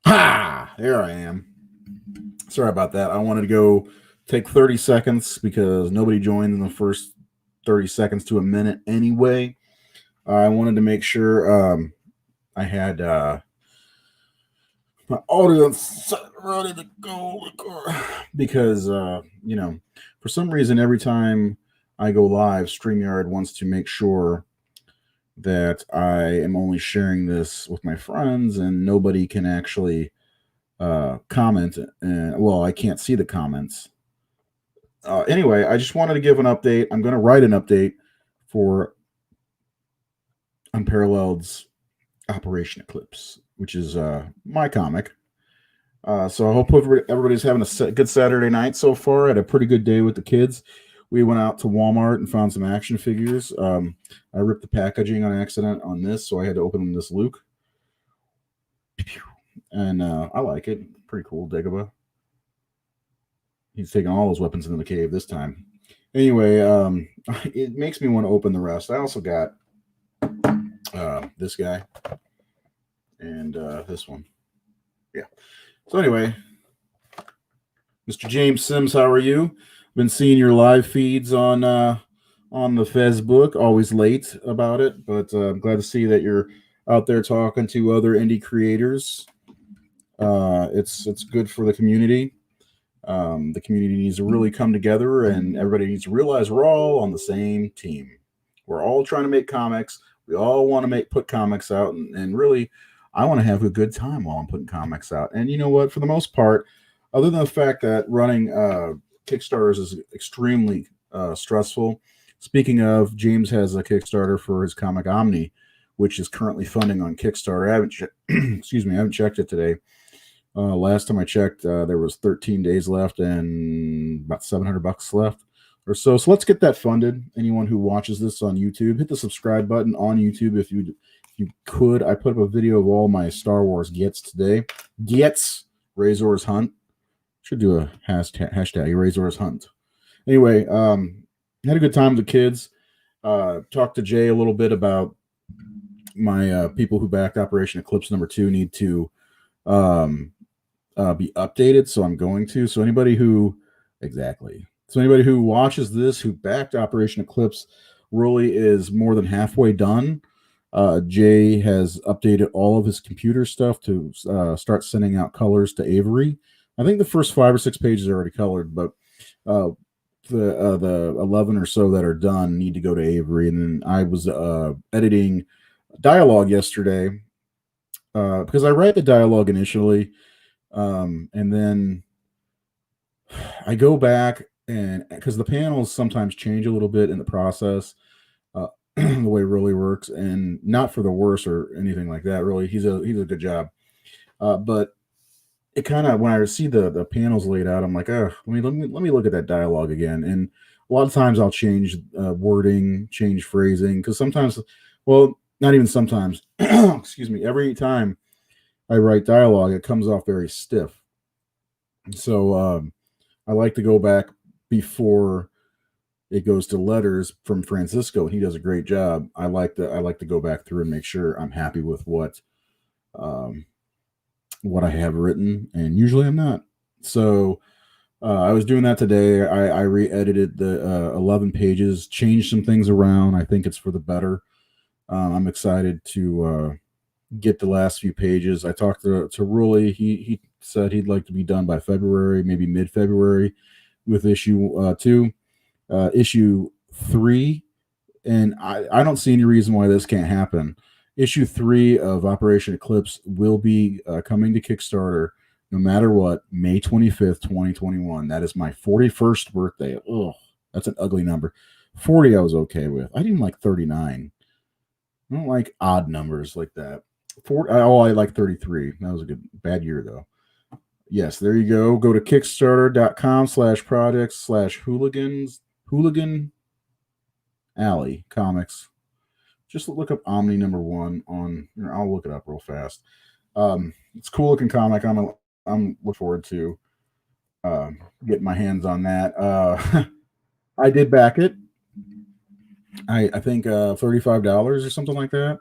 Ha! There I am. Sorry about that. I wanted to go take 30 seconds because nobody joined in the first 30 seconds to a minute anyway. I wanted to make sure I had my audience ready to go because, for some reason, every time I go live, StreamYard wants to make sure that I am only sharing this with my friends and nobody can actually comment. And well, I can't see the comments. Anyway, I just wanted to give an update. I'm going to write an update for Unparalleled's Operation Eclipse, which is my comic. So I hope everybody's having a good Saturday night so far. I had a pretty good day with the kids. We went out to Walmart and found some action figures. I ripped the packaging on accident on this, so I had to open this Luke. And I like it. Pretty cool, Dagobah. He's taking all his weapons into the cave this time. Anyway, it makes me want to open the rest. I also got this guy and this one. Yeah. So anyway, Mr. James Sims, how are you? Been seeing your live feeds on the Facebook. Always late about it, but I'm glad to see that you're out there talking to other indie creators. It's good for the community. The community needs to really come together, and everybody needs to realize we're all on the same team. We're all trying to make comics. We all want to put comics out, and really, I want to have a good time while I'm putting comics out. And you know what? For the most part, other than the fact that running Kickstarters is extremely stressful. Speaking of, James has a Kickstarter for his comic Omni, which is currently funding on Kickstarter. I haven't excuse me, I haven't checked it today. Last time I checked, there was 13 days left and about $700 left or so. So let's get that funded. Anyone who watches this on YouTube, hit the subscribe button on YouTube if you could. I put up a video of all my Star Wars gets today. Gets Razor's Hunt. Should do a hashtag Razor's Hunt. Anyway, had a good time with the kids. Talked to Jay a little bit about my people who backed Operation Eclipse #2 need to be updated, so I'm going to. So anybody who watches this who backed Operation Eclipse really is more than halfway done. Jay has updated all of his computer stuff to start sending out colors to Avery. I think the first 5 or 6 pages are already colored, but the 11 or so that are done need to go to Avery. And then I was editing dialogue yesterday because I write the dialogue initially, and then I go back and because the panels sometimes change a little bit in the process. The way it really works, and not for the worse or anything like that. Really, he's a good job, but it kind of when I see the panels laid out, I'm like, oh, let me look at that dialogue again. And a lot of times I'll change wording, change phrasing, because sometimes, well, not even sometimes. Excuse me. Every time I write dialogue, it comes off very stiff. So I like to go back before it goes to letters from Francisco. He does a great job. I like to go back through and make sure I'm happy with what I have written, and usually I'm not. So I was doing that today. I re-edited the 11 pages, changed some things around. I think it's for the better. I'm excited to get the last few pages. I talked to Rully. He said he'd like to be done by February, maybe mid-February, with issue 2. Issue 3, and I don't see any reason why this can't happen. Issue 3 of Operation Eclipse will be coming to Kickstarter no matter what, May 25th, 2021. That is my 41st birthday. Oh, that's an ugly number. 40 I was okay with. I didn't like 39. I don't like odd numbers like that. 40, I like 33. That was a bad year, though. Yes, there you go. Go to kickstarter.com/projects/hooligan Alley Comics. Just look up Omni #1 on. I'll look it up real fast. It's a cool looking comic. I'm looking forward to getting my hands on that. I did back it. I think $35 or something like that.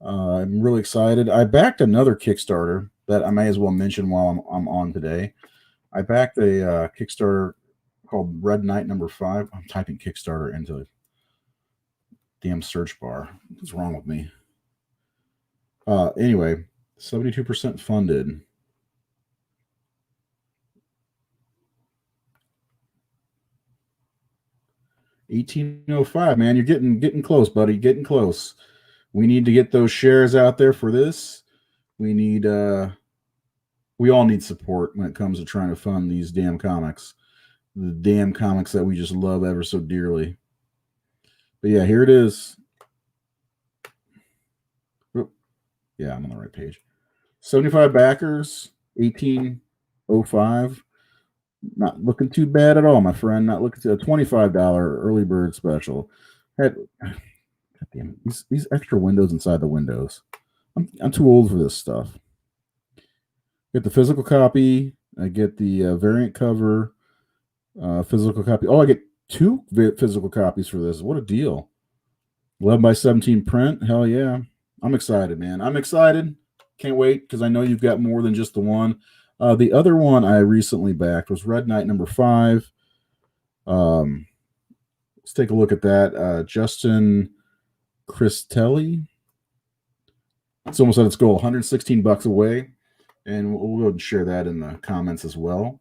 I'm really excited. I backed another Kickstarter that I may as well mention while I'm on today. I backed a Kickstarter called Red Knight #5. I'm typing Kickstarter into the damn search bar. What's wrong with me? Anyway, 72% funded. $18.05, man. You're getting close, buddy. Getting close. We need to get those shares out there for this. We all need support when it comes to trying to fund these damn comics. The damn comics that we just love ever so dearly. But yeah, here it is. Yeah, I'm on the right page. 75 backers, 18.05. Not looking too bad at all, my friend. Not looking to a $25 early bird special. God damn it. These extra windows inside the windows. I'm too old for this stuff. Get the physical copy. I get the variant cover, physical copy. Oh, I get 2 physical copies for this. What a deal. 11x17 print. Hell yeah. I'm excited, man. I'm excited. Can't wait because I know you've got more than just the one. The other one I recently backed was Red Knight #5. Let's take a look at that. Justin Cristelli. It's almost at its goal, $116 away. And we'll go ahead and share that in the comments as well.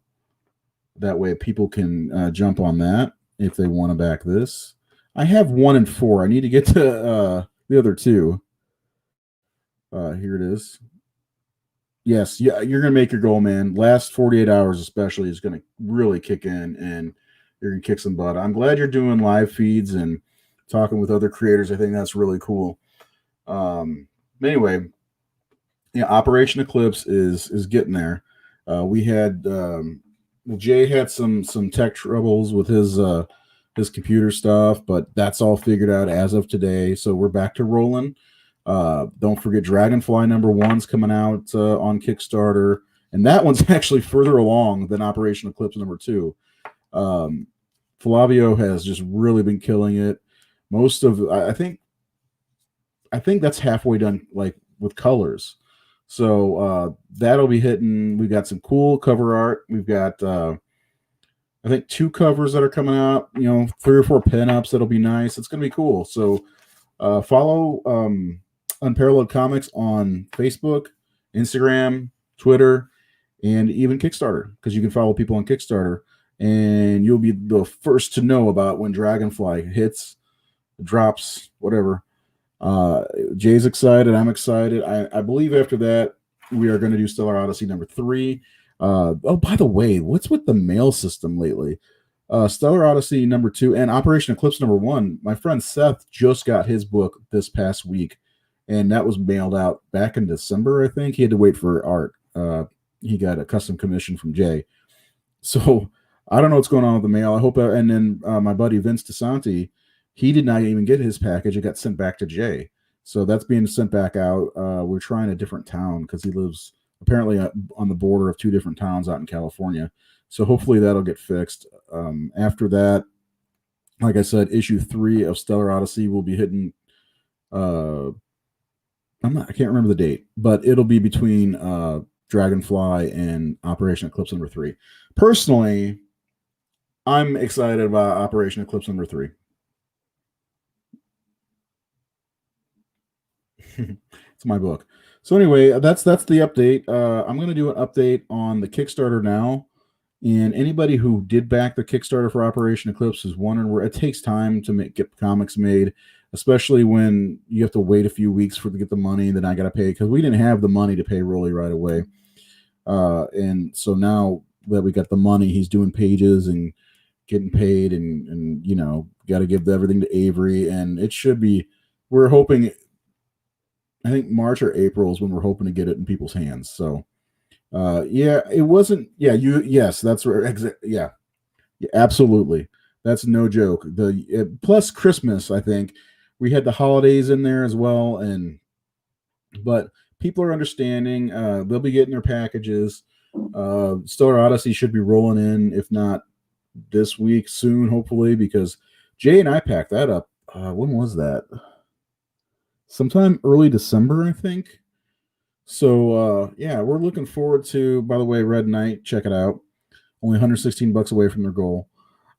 That way people can jump on that if they want to back this. I have 1 and 4. I need to get to the other 2. Here it is. Yes, yeah, you're going to make your goal, man. Last 48 hours especially is going to really kick in, and you're going to kick some butt. I'm glad you're doing live feeds and talking with other creators. I think that's really cool. Anyway, yeah, Operation Eclipse is getting there. We had Jay had some tech troubles with his computer stuff, but that's all figured out as of today. So we're back to rolling. Don't forget Dragonfly #1's coming out on Kickstarter, and that one's actually further along than Operation Eclipse #2. Flavio has just really been killing it. Most of I think that's halfway done, like with colors. So that'll be hitting. We've got some cool cover art. We've got I think 2 covers that are coming out. 3 or 4 pinups that'll be nice. It's gonna be cool. So follow Unparalleled Comics on Facebook, Instagram, Twitter, and even Kickstarter, because you can follow people on Kickstarter and you'll be the first to know about when Dragonfly hits, drops, whatever. Jay's excited. I'm excited. I believe after that we are going to do Stellar Odyssey #3. Oh, by the way, what's with the mail system lately? Stellar Odyssey #2 and Operation Eclipse #1. My friend Seth just got his book this past week, and that was mailed out back in December, I think. He had to wait for art. He got a custom commission from Jay. So I don't know what's going on with the mail. I hope. And then my buddy Vince DeSanti, he did not even get his package. It got sent back to Jay. So that's being sent back out. We're trying a different town because he lives apparently on the border of 2 different towns out in California. So hopefully that'll get fixed. After that, like I said, issue 3 of Stellar Odyssey will be hitting. I can't remember the date, but it'll be between Dragonfly and Operation Eclipse #3. Personally, I'm excited about Operation Eclipse #3. It's my book. So anyway, that's the update. I'm going to do an update on the Kickstarter now. And anybody who did back the Kickstarter for Operation Eclipse is wondering where it takes time to get comics made, especially when you have to wait a few weeks to get the money. Then I got to pay because we didn't have the money to pay Rolly right away. And so now that we got the money, he's doing pages and getting paid, and got to give everything to Avery. And it should be. We're hoping. I think March or April is when we're hoping to get it in people's hands. So. Yeah, it wasn't. Yeah, yes, that's right. Yeah, absolutely. That's no joke. Plus Christmas, I think we had the holidays in there as well, but people are understanding. They'll be getting their packages. Stellar Odyssey should be rolling in, if not this week, soon, hopefully, because Jay and I packed that up. When was that? Sometime early December, I think. So yeah, we're looking forward to. By the way, Red Knight, check it out. Only $116 away from their goal.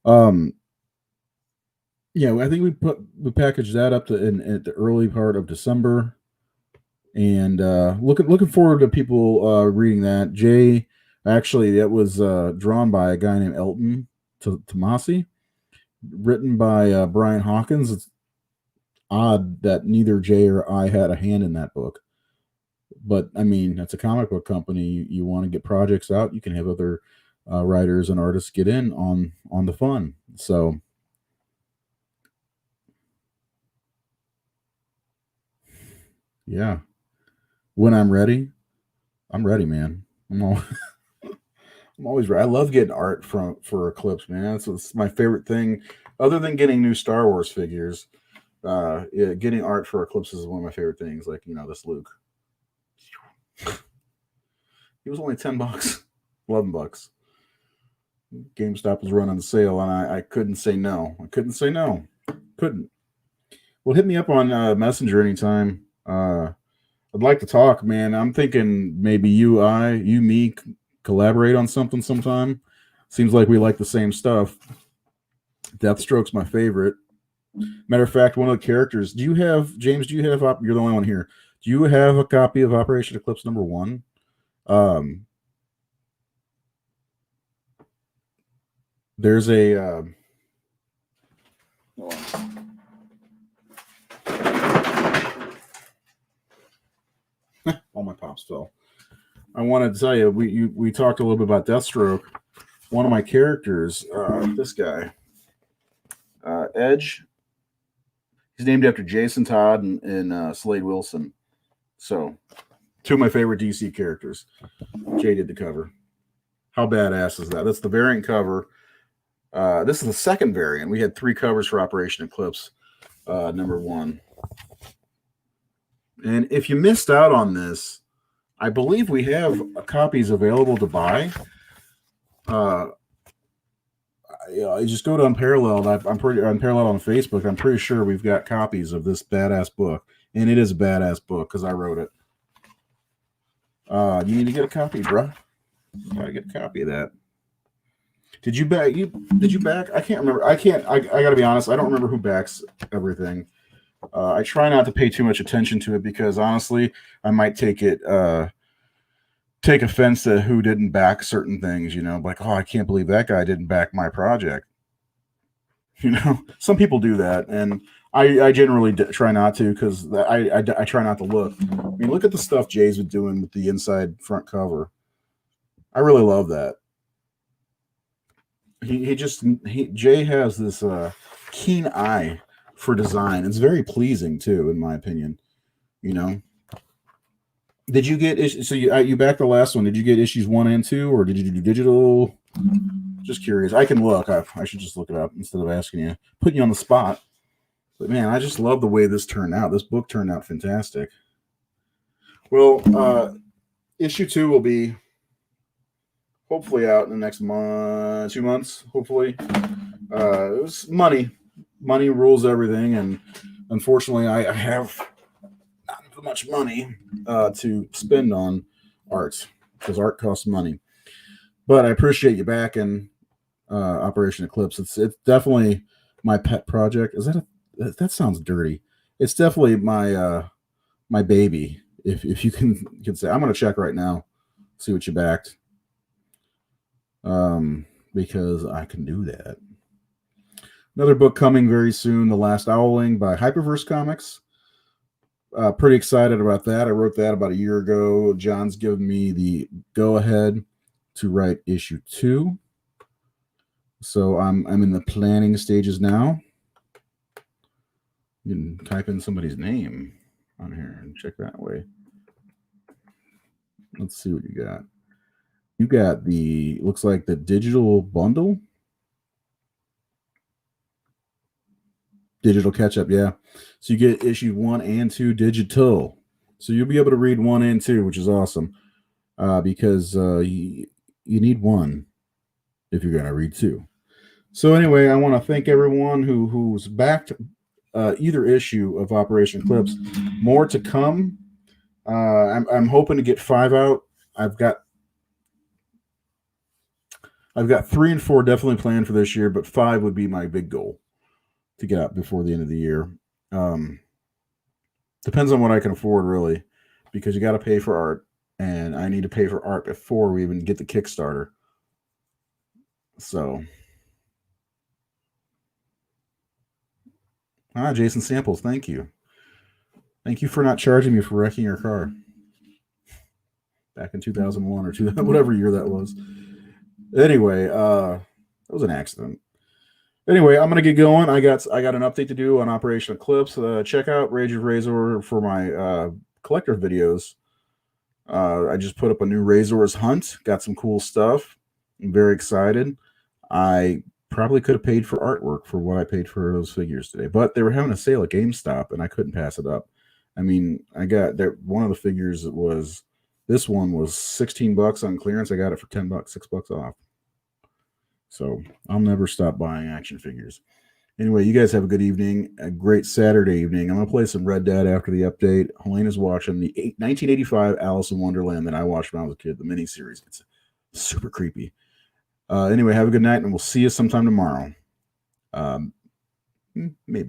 Um, yeah, I think we packaged that up at the early part of December, and looking forward to people reading that. Jay, actually, that was drawn by a guy named Elton Tomasi, written by Brian Hawkins. It's odd that neither Jay or I had a hand in that book, but I mean, it's a comic book company. You want to get projects out, you can have other writers and artists get in on the fun. So yeah, when I'm ready, man. I'm all, I'm always ready. I love getting art for Eclipse, man. It's my favorite thing, other than getting new Star Wars figures. Yeah, getting art for Eclipse is one of my favorite things. Like, this Luke, he was only $10, $11. GameStop was running the sale, and I couldn't say no. I couldn't say no. Couldn't. Well, hit me up on Messenger anytime. I'd like to talk, man. I'm thinking maybe me collaborate on something sometime. Seems like we like the same stuff. Deathstroke's my favorite. Matter of fact, one of the characters. Do you have James? Do you have? You're the only one here. Do you have a copy of Operation Eclipse #1? Um, there's a. All my pops fell. I wanted to tell you, we talked a little bit about Deathstroke. One of my characters, this guy, Edge. He's named after Jason Todd and Slade Wilson. So, two of my favorite DC characters. Jay did the cover. How badass is that? That's the variant cover. This is the second variant. We had 3 covers for Operation Eclipse #1. And if you missed out on this, I believe we have copies available to buy. I just go to Unparalleled. I'm pretty Unparalleled on Facebook. I'm pretty sure we've got copies of this badass book, and it is a badass book because I wrote it. You need to get a copy, bro. You gotta get a copy of that. Did you back? Did you back? I can't remember. I gotta be honest. I don't remember who backs everything. I try not to pay too much attention to it because honestly, I might take offense to who didn't back certain things. Like, oh, I can't believe that guy didn't back my project. Some people do that, and I generally try not to because I try not to look. I mean, look at the stuff Jay's been doing with the inside front cover. I really love that. Jay has this keen eye for design. It's very pleasing too, in my opinion. Did you get so you backed the last one? Did you get issues 1 and 2, or did you do digital? Just curious. I can look. I should just look it up instead of asking you, putting you on the spot. But man, I just love the way this turned out. This book turned out fantastic. Well, issue 2 will be hopefully out in the next 2 months. Hopefully, it was money. Money rules everything, and unfortunately, I have not much money to spend on art because art costs money. But I appreciate you backing Operation Eclipse. It's definitely my pet project. That sounds dirty? It's definitely my baby. If you can say, I'm gonna check right now, see what you backed. Because I can do that. Another book coming very soon, The Last Owling by Hyperverse Comics. Pretty excited about that. I wrote that about a year ago. John's given me the go-ahead to write issue 2. So I'm in the planning stages now. You can type in somebody's name on here and check that way. Let's see what you got. You got looks like the digital bundle. Digital catch up, yeah. So you get issue 1 and 2 digital. So you'll be able to read 1 and 2, which is awesome. Because you need 1 if you're gonna read 2. So anyway, I want to thank everyone who's backed either issue of Operation Eclipse. More to come. I'm hoping to get 5 out. I've got 3 and 4 definitely planned for this year, but 5 would be my big goal to get out before the end of the year. Depends on what I can afford, really, because you got to pay for art, and I need to pay for art before we even get the Kickstarter. So, Jason Samples, thank you. Thank you for not charging me for wrecking your car back in 2001 or 2000, whatever year that was. Anyway, that was an accident. Anyway, I'm gonna get going. I got an update to do on Operation Eclipse. Check out Rage of Razor for my collector videos. I just put up a new Razor's Hunt. Got some cool stuff. I'm very excited. I probably could have paid for artwork for what I paid for those figures today, but they were having a sale at GameStop, and I couldn't pass it up. I mean, I got there. One of the figures was this one was $16 on clearance. I got it for $10, $6 off. So I'll never stop buying action figures. Anyway, you guys have a good evening, a great Saturday evening. I'm going to play some Red Dead after the update. Helena's watching the 1985 Alice in Wonderland that I watched when I was a kid, the miniseries. It's super creepy. Anyway, have a good night, and we'll see you sometime tomorrow. Maybe.